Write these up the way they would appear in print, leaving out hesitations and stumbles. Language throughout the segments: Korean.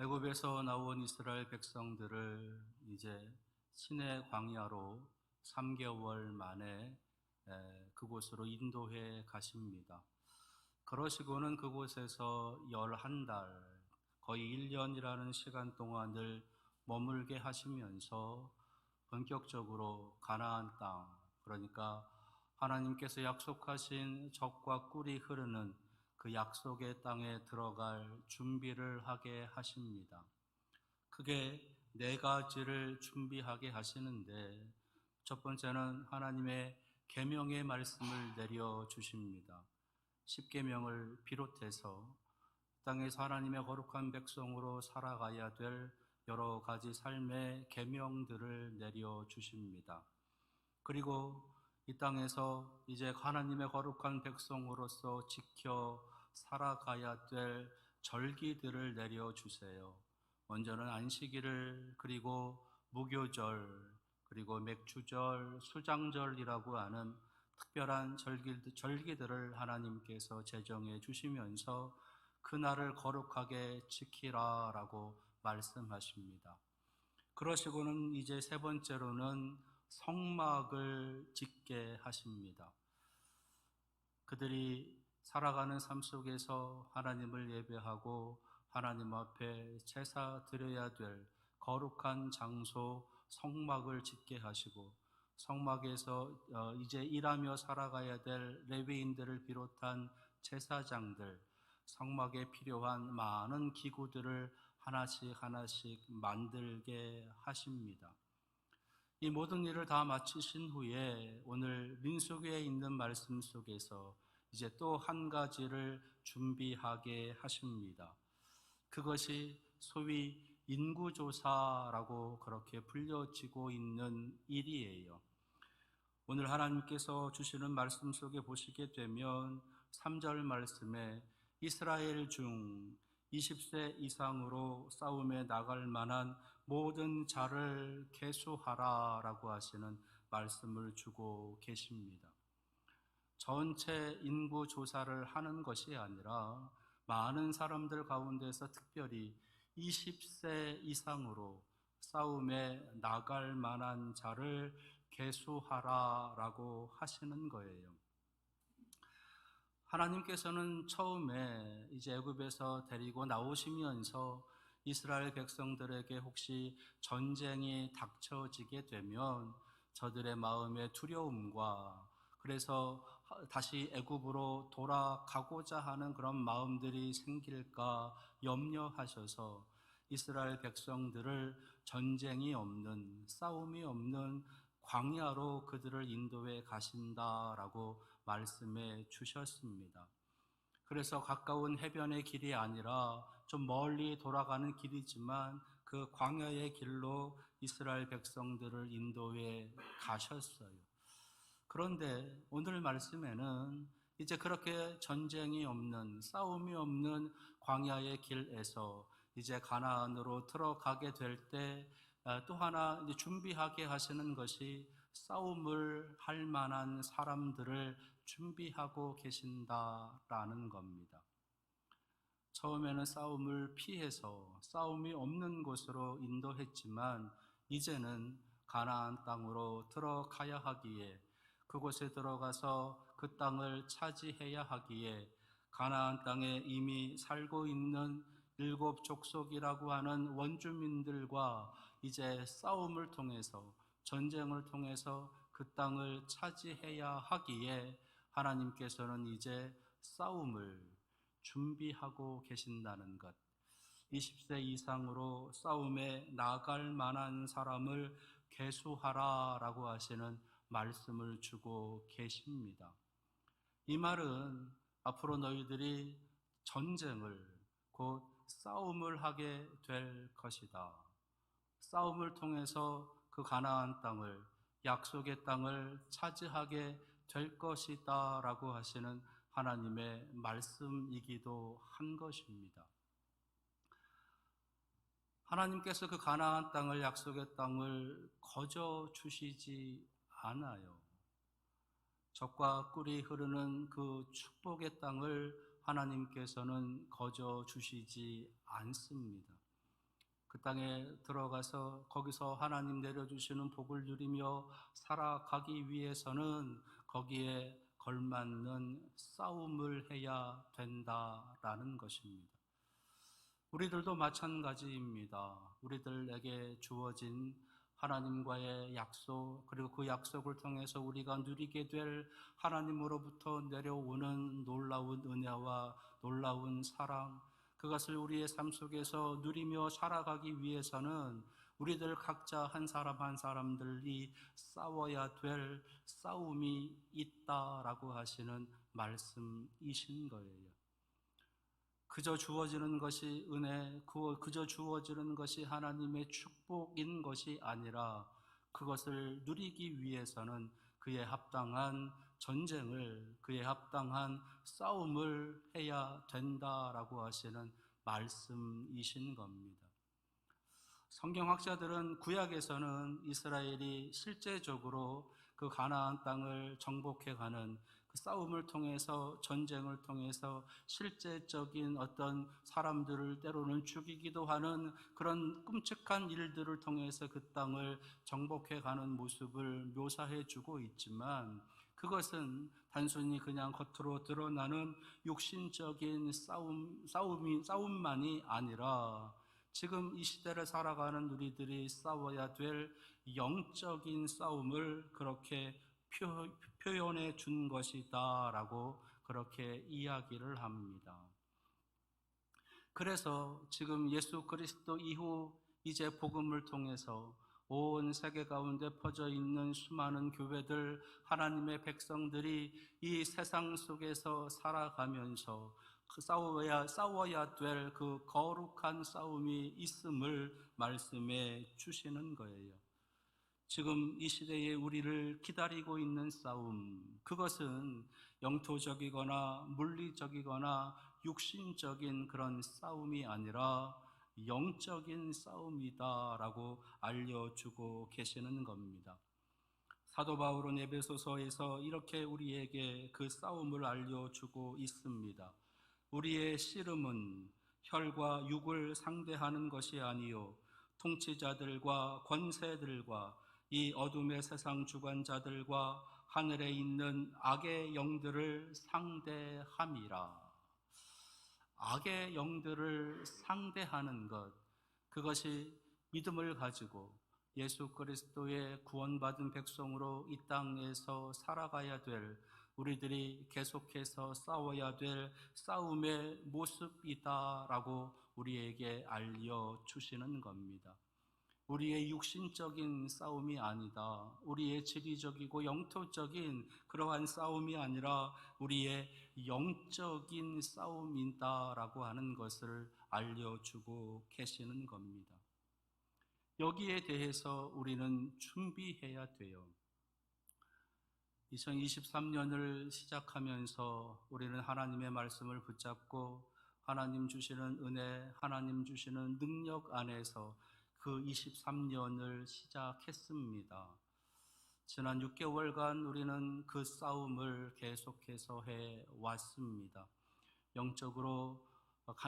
애굽에서 나온 이스라엘 백성들을 이제 시내 광야로 3개월 만에 그곳으로 인도해 가십니다. 그러시고는 그곳에서 11달, 거의 1년이라는 시간 동안을 머물게 하시면서 본격적으로 가나안 땅, 그러니까 하나님께서 약속하신 젖과 꿀이 흐르는 그 약속의 땅에 들어갈 준비를 하게 하십니다. 크게 네 가지를 준비하게 하시는데, 첫 번째는 하나님의 계명의 말씀을 내려 주십니다. 십계명을 비롯해서 땅에서 하나님의 거룩한 백성으로 살아가야 될 여러 가지 삶의 계명들을 내려 주십니다. 그리고 이 땅에서 이제 하나님의 거룩한 백성으로서 지켜 살아가야 될 절기들을 내려주세요. 먼저는 안식일을, 그리고 무교절, 그리고 맥주절, 수장절이라고 하는 특별한 절기들을 하나님께서 제정해 주시면서 그날을 거룩하게 지키라라고 말씀하십니다. 그러시고는 이제 세 번째로는 성막을 짓게 하십니다. 그들이 살아가는 삶 속에서 하나님을 예배하고 하나님 앞에 제사 드려야 될 거룩한 장소 성막을 짓게 하시고, 성막에서 이제 일하며 살아가야 될 레위인들을 비롯한 제사장들, 성막에 필요한 많은 기구들을 하나씩 하나씩 만들게 하십니다. 이 모든 일을 다 마치신 후에 오늘 민수기에 있는 말씀 속에서 이제 또 한 가지를 준비하게 하십니다. 그것이 소위 인구조사라고 그렇게 불려지고 있는 일이에요. 오늘 하나님께서 주시는 말씀 속에 보시게 되면 3절 말씀에 이스라엘 중 20세 이상으로 싸움에 나갈 만한 모든 자를 계수하라 라고 하시는 말씀을 주고 계십니다. 전체 인구 조사를 하는 것이 아니라 많은 사람들 가운데서 특별히 20세 이상으로 싸움에 나갈 만한 자를 계수하라라고 하시는 거예요. 하나님께서는 처음에 이제 애굽에서 데리고 나오시면서 이스라엘 백성들에게 혹시 전쟁이 닥쳐지게 되면 저들의 마음의 두려움과, 그래서 다시 애굽으로 돌아가고자 하는 그런 마음들이 생길까 염려하셔서 이스라엘 백성들을 전쟁이 없는, 싸움이 없는 광야로 그들을 인도해 가신다라고 말씀해 주셨습니다. 그래서 가까운 해변의 길이 아니라 좀 멀리 돌아가는 길이지만 그 광야의 길로 이스라엘 백성들을 인도해 가셨어요. 그런데 오늘 말씀에는 이제 그렇게 전쟁이 없는, 싸움이 없는 광야의 길에서 이제 가나안으로 들어가게 될 때 또 하나 이제 준비하게 하시는 것이 싸움을 할 만한 사람들을 준비하고 계신다라는 겁니다. 처음에는 싸움을 피해서 싸움이 없는 곳으로 인도했지만 이제는 가나안 땅으로 들어가야 하기에, 그곳에 들어가서 그 땅을 차지해야 하기에 가나안 땅에 이미 살고 있는 7족속이라고 하는 원주민들과 이제 싸움을 통해서, 전쟁을 통해서 그 땅을 차지해야 하기에 하나님께서는 이제 싸움을 준비하고 계신다는 것, 20세 이상으로 싸움에 나갈 만한 사람을 계수하라라고 하시는 말씀을 주고 계십니다. 이 말은 앞으로 너희들이 전쟁을, 곧 싸움을 하게 될 것이다. 싸움을 통해서 그 가나안 땅을, 약속의 땅을 차지하게 될 것이다 라고 하시는 하나님의 말씀이기도 한 것입니다. 하나님께서 그 가나안 땅을, 약속의 땅을 거저 주시지 않아요. 젖과 꿀이 흐르는 그 축복의 땅을 하나님께서는 거저 주시지 않습니다. 그 땅에 들어가서 거기서 하나님 내려주시는 복을 누리며 살아가기 위해서는 거기에 걸맞는 싸움을 해야 된다라는 것입니다. 우리들도 마찬가지입니다. 우리들에게 주어진 하나님과의 약속, 그리고 그 약속을 통해서 우리가 누리게 될 하나님으로부터 내려오는 놀라운 은혜와 놀라운 사랑, 그것을 우리의 삶 속에서 누리며 살아가기 위해서는 우리들 각자 한 사람 한 사람들이 싸워야 될 싸움이 있다라고 하시는 말씀이신 거예요. 그저 주어지는 것이 은혜, 그저 주어지는 것이 하나님의 축복인 것이 아니라 그것을 누리기 위해서는 그에 합당한 전쟁을, 그에 합당한 싸움을 해야 된다라고 하시는 말씀이신 겁니다. 성경학자들은 구약에서는 이스라엘이 실제적으로 그 가나안 땅을 정복해가는 그 싸움을 통해서, 전쟁을 통해서 실제적인 어떤 사람들을 때로는 죽이기도 하는 그런 끔찍한 일들을 통해서 그 땅을 정복해가는 모습을 묘사해주고 있지만, 그것은 단순히 그냥 겉으로 드러나는 육신적인 싸움만이 아니라 지금 이 시대를 살아가는 우리들이 싸워야 될 영적인 싸움을 그렇게 표현해 준 것이다 라고 그렇게 이야기를 합니다. 그래서 지금 예수 그리스도 이후 이제 복음을 통해서 온 세계 가운데 퍼져 있는 수많은 교회들, 하나님의 백성들이 이 세상 속에서 살아가면서 그 싸워야 될 그 거룩한 싸움이 있음을 말씀해 주시는 거예요. 지금 이 시대에 우리를 기다리고 있는 싸움, 그것은 영토적이거나 물리적이거나 육신적인 그런 싸움이 아니라 영적인 싸움이다라고 알려주고 계시는 겁니다. 사도 바울은 에베소서에서 이렇게 우리에게 그 싸움을 알려주고 있습니다. 우리의 씨름은 혈과 육을 상대하는 것이 아니요 통치자들과 권세들과 이 어둠의 세상 주관자들과 하늘에 있는 악의 영들을 상대함이라. 악의 영들을 상대하는 것, 그것이 믿음을 가지고 예수 그리스도의 구원받은 백성으로 이 땅에서 살아가야 될, 우리들이 계속해서 싸워야 될 싸움의 모습이다라고 우리에게 알려주시는 겁니다. 우리의 육신적인 싸움이 아니다. 우리의 지리적이고 영토적인 그러한 싸움이 아니라 우리의 영적인 싸움이다라고 하는 것을 알려주고 계시는 겁니다. 여기에 대해서 우리는 준비해야 돼요. 2023년을 시작하면서 우리는 하나님의 말씀을 붙잡고 하나님 주시는 은혜, 하나님 주시는 능력 안에서 그 23년을 시작했습니다. 지난 6개월간 우리는 그 싸움을 계속해서 해왔습니다. 영적으로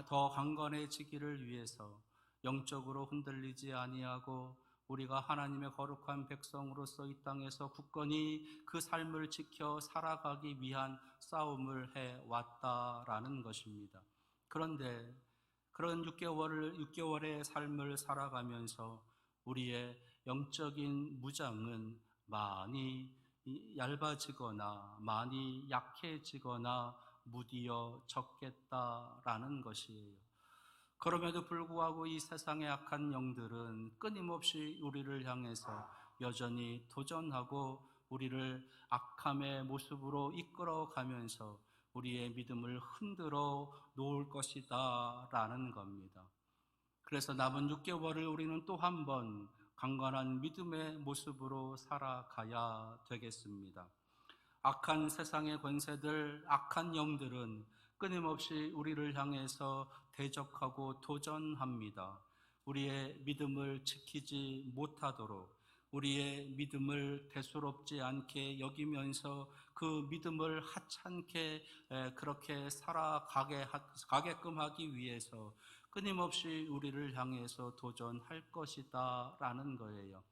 더 강건해지기를 위해서, 영적으로 흔들리지 아니하고 우리가 하나님의 거룩한 백성으로서 이 땅에서 굳건히 그 삶을 지켜 살아가기 위한 싸움을 해왔다라는 것입니다. 그런데 그런 6개월의 삶을 살아가면서 우리의 영적인 무장은 많이 얇아지거나 많이 약해지거나 무디어졌겠다라는 것이에요. 그럼에도 불구하고 이 세상의 악한 영들은 끊임없이 우리를 향해서 여전히 도전하고 우리를 악함의 모습으로 이끌어가면서 우리의 믿음을 흔들어 놓을 것이다 라는 겁니다. 그래서 남은 6개월을 우리는 또 한 번 강건한 믿음의 모습으로 살아가야 되겠습니다. 악한 세상의 권세들, 악한 영들은 끊임없이 우리를 향해서 대적하고 도전합니다. 우리의 믿음을 지키지 못하도록, 우리의 믿음을 대수롭지 않게 여기면서 그 믿음을 하찮게 그렇게 살아가게끔 하기 위해서 끊임없이 우리를 향해서 도전할 것이다 라는 거예요.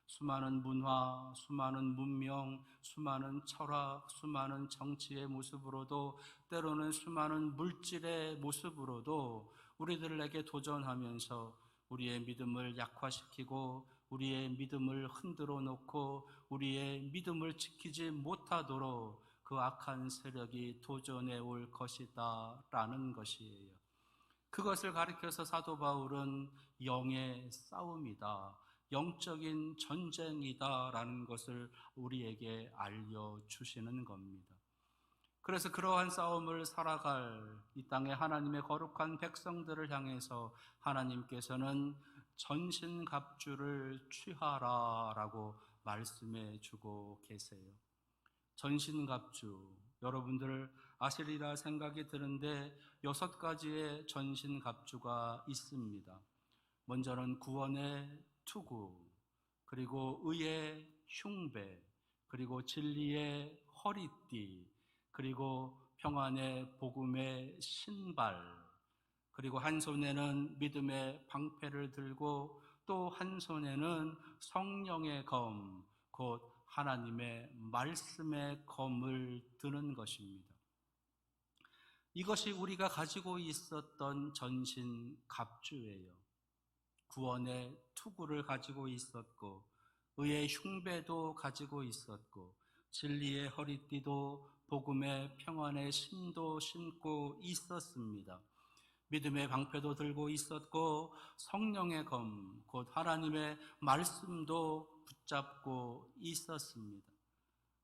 수많은 문화, 수많은 문명, 수많은 철학, 수많은 정치의 모습으로도, 때로는 수많은 물질의 모습으로도 우리들에게 도전하면서 우리의 믿음을 약화시키고 우리의 믿음을 흔들어 놓고 우리의 믿음을 지키지 못하도록 그 악한 세력이 도전해 올 것이다 라는 것이에요. 그것을 가리켜서 사도 바울은 영의 싸움이다, 영적인 전쟁이다라는 것을 우리에게 알려주시는 겁니다. 그래서 그러한 싸움을 살아갈 이 땅의 하나님의 거룩한 백성들을 향해서 하나님께서는 전신갑주를 취하라라고 말씀해 주고 계세요. 전신갑주, 여러분들 아시리라 생각이 드는데 6가지의 전신갑주가 있습니다. 먼저는 구원의 투구, 그리고 의의 흉배, 그리고 진리의 허리띠, 그리고 평안의 복음의 신발, 그리고 한 손에는 믿음의 방패를 들고 또 한 손에는 성령의 검, 곧 하나님의 말씀의 검을 드는 것입니다. 이것이 우리가 가지고 있었던 전신갑주예요. 구원의 투구를 가지고 있었고 의의 흉배도 가지고 있었고 진리의 허리띠도 복음의 평안의 신도 신고 있었습니다. 믿음의 방패도 들고 있었고 성령의 검, 곧 하나님의 말씀도 붙잡고 있었습니다.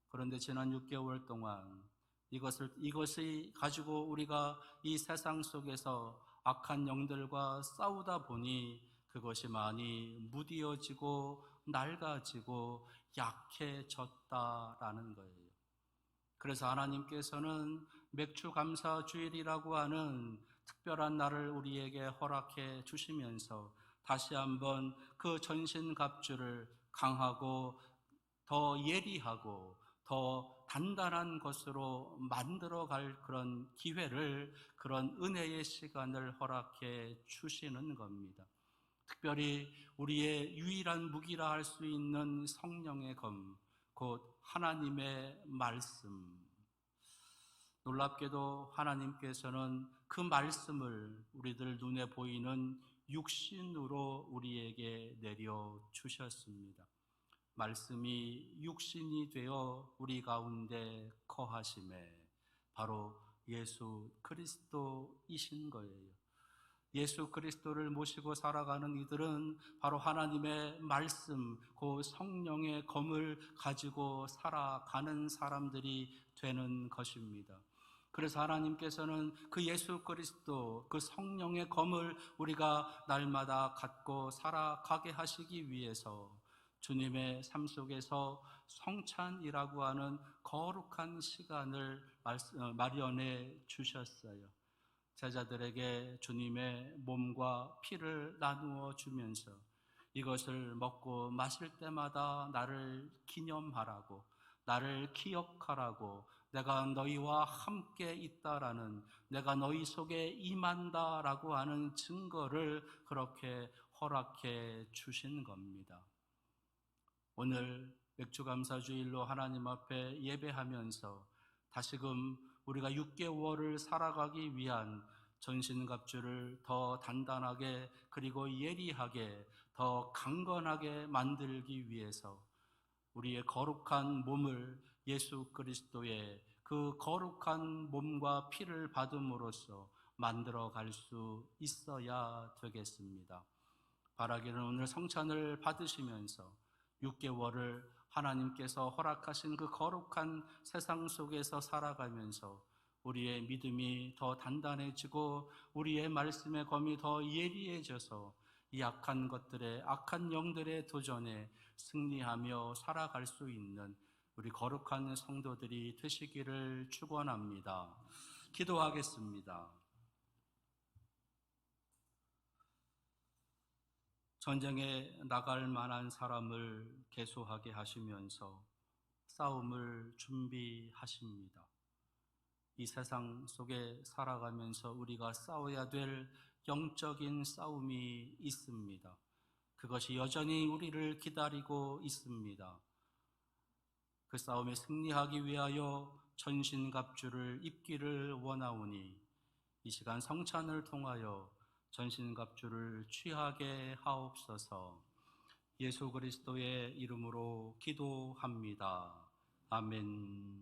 그런데 지난 6개월 동안 이것이 가지고 우리가 이 세상 속에서 악한 영들과 싸우다 보니 그것이 많이 무디어지고 낡아지고 약해졌다라는 거예요. 그래서 하나님께서는 맥주감사주일이라고 하는 특별한 날을 우리에게 허락해 주시면서 다시 한번 그 전신갑주를 강하고 더 예리하고 더 단단한 것으로 만들어갈 그런 기회를, 그런 은혜의 시간을 허락해 주시는 겁니다. 특별히 우리의 유일한 무기라 할 수 있는 성령의 검, 곧 하나님의 말씀. 놀랍게도 하나님께서는 그 말씀을 우리들 눈에 보이는 육신으로 우리에게 내려주셨습니다. 말씀이 육신이 되어 우리 가운데 거하심에 바로 예수 그리스도이신 거예요. 예수 그리스도를 모시고 살아가는 이들은 바로 하나님의 말씀, 그 성령의 검을 가지고 살아가는 사람들이 되는 것입니다. 그래서 하나님께서는 그 예수 그리스도, 그 성령의 검을 우리가 날마다 갖고 살아가게 하시기 위해서 주님의 삶 속에서 성찬이라고 하는 거룩한 시간을 마련해 주셨어요. 제자들에게 주님의 몸과 피를 나누어 주면서 이것을 먹고 마실 때마다 나를 기념하라고, 나를 기억하라고, 내가 너희와 함께 있다라는, 내가 너희 속에 임한다라고 하는 증거를 그렇게 허락해 주신 겁니다. 오늘 맥주감사주일로 하나님 앞에 예배하면서 다시금 우리가 6개월을 살아가기 위한 전신갑주를 더 단단하게, 그리고 예리하게, 더 강건하게 만들기 위해서 우리의 거룩한 몸을 예수 그리스도의 그 거룩한 몸과 피를 받음으로써 만들어 갈 수 있어야 되겠습니다. 바라기는 오늘 성찬을 받으시면서 6개월을 하나님께서 허락하신 그 거룩한 세상 속에서 살아가면서 우리의 믿음이 더 단단해지고 우리의 말씀의 검이 더 예리해져서 이 악한 것들의, 악한 영들의 도전에 승리하며 살아갈 수 있는 우리 거룩한 성도들이 되시기를 축원합니다. 기도하겠습니다. 전쟁에 나갈 만한 사람을 계수하게 하시면서 싸움을 준비하십니다. 이 세상 속에 살아가면서 우리가 싸워야 될 영적인 싸움이 있습니다. 그것이 여전히 우리를 기다리고 있습니다. 그 싸움에 승리하기 위하여 전신갑주를 입기를 원하오니 이 시간 성찬을 통하여 전신갑주를 취하게 하옵소서. 예수 그리스도의 이름으로 기도합니다. 아멘.